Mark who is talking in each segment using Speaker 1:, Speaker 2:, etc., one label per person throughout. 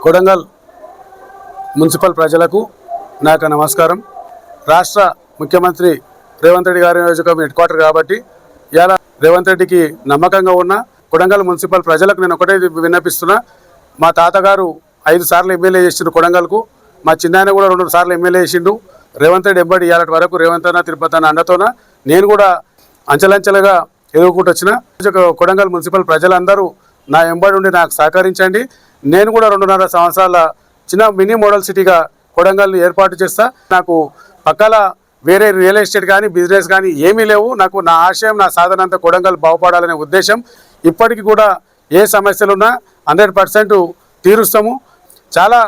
Speaker 1: Kodangal municipal ప్రజలకు నాకు నమస్కారం. రాష్ట్ర ముఖ్యమంత్రి రేవంత్ రెడ్డి గారి నియోజకవర్గం హెడ్ క్వార్టర్ కాబట్టి ఇలా రేవంత్ రెడ్డికి నమ్మకంగా ఉన్న కొడంగల్ మున్సిపల్ ప్రజలకు నేను ఒకటే విన్నపిస్తున్నా. మా తాతగారు 5 సార్లు ఎమ్మెల్యే చేసిండు కొడంగల్కు. మా చిన్నాయన కూడా 2 సార్లు ఎమ్మెల్యే చేసిండు. రేవంత్ రెడ్డి ఎంబడి ఇవాళ వరకు రేవంత్ అన్న తిరుపతి అన్న అండతోన నేను కూడా అంచెలంచెలుగా ఎదుర్కొంటూ వచ్చిన. కొడంగల్ మున్సిపల్ ప్రజలందరూ నా ఎంబడి ఉండి నాకు సహకరించండి. నేను కూడా 2.5 సంవత్సరాల చిన్న మినీ మోడల్ సిటీగా కొడంగల్ని ఏర్పాటు చేస్తా. నాకు పక్కల వేరే రియల్ ఎస్టేట్ కానీ బిజినెస్ కానీ ఏమీ లేవు. నాకు నా ఆశయం, నా సాధన అంతా కొడంగల్ బాగుపడాలనే ఉద్దేశం. ఇప్పటికి కూడా ఏ సమస్యలున్నా 100% తీరుస్తాము. చాలా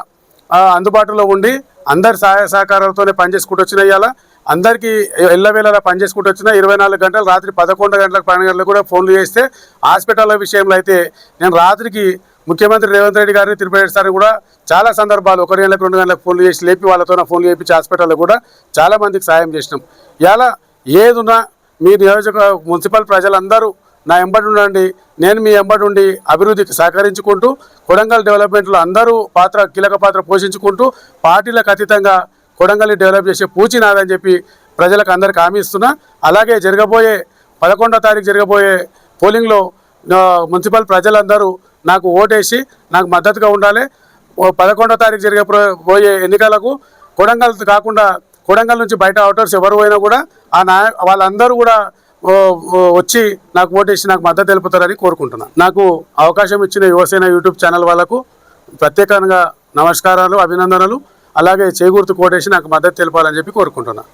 Speaker 1: అందుబాటులో ఉండి అందరి సహాయ సహకారాలతోనే పనిచేసుకుంటూ వచ్చిన ఇవాళ అందరికీ ఎల్లవేళలా పనిచేసుకుంటూ వచ్చిన 24 గంటలు రాత్రి 11 గంటలకు 12 గంటలకు కూడా ఫోన్లు చేస్తే హాస్పిటల్ విషయంలో అయితే నేను రాత్రికి ముఖ్యమంత్రి రేవంత్ రెడ్డి గారిని తిరుపతి సార్ని కూడా చాలా సందర్భాలు 1 గంటలకు 2 గంటలకు ఫోన్లు చేసి లేపి వాళ్ళతో ఫోన్లు చేయించి హాస్పిటల్లో కూడా చాలా మందికి సాయం చేసినాం. ఇలా ఏదున్నా మీ నియోజక మున్సిపల్ ప్రజలందరూ నా ఎంబడి ఉండండి. నేను మీ ఎంబడి ఉండి అభివృద్ధికి సహకరించుకుంటూ కొడంగల్ డెవలప్మెంట్లో అందరూ కీలక పాత్ర పోషించుకుంటూ పార్టీలకు అతీతంగా కొడంగల్ని డెవలప్ చేసే పూచి నాదని చెప్పి ప్రజలకు అందరికీ హామీ ఇస్తున్నా. అలాగే 11వ తారీఖు జరగబోయే పోలింగ్లో మున్సిపల్ ప్రజలందరూ నాకు ఓటేసి నాకు మద్దతుగా ఉండాలి. 11వ తారీఖు జరగబోయే ఎన్నికలకు కొడంగల్ కాకుండా కొడంగల్ నుంచి బయట అవుటర్స్ ఎవరు పోయినా కూడా వాళ్ళందరూ కూడా వచ్చి నాకు ఓటేసి నాకు మద్దతు తెలుపుతారని కోరుకుంటున్నాను. నాకు అవకాశం ఇచ్చిన యువసేన యూట్యూబ్ ఛానల్ వాళ్ళకు ప్రత్యేకంగా నమస్కారాలు, అభినందనలు. అలాగే చేకూర్తు కోటేసి నాకు మద్దతు తెలపాలని చెప్పి కోరుకుంటున్నాను.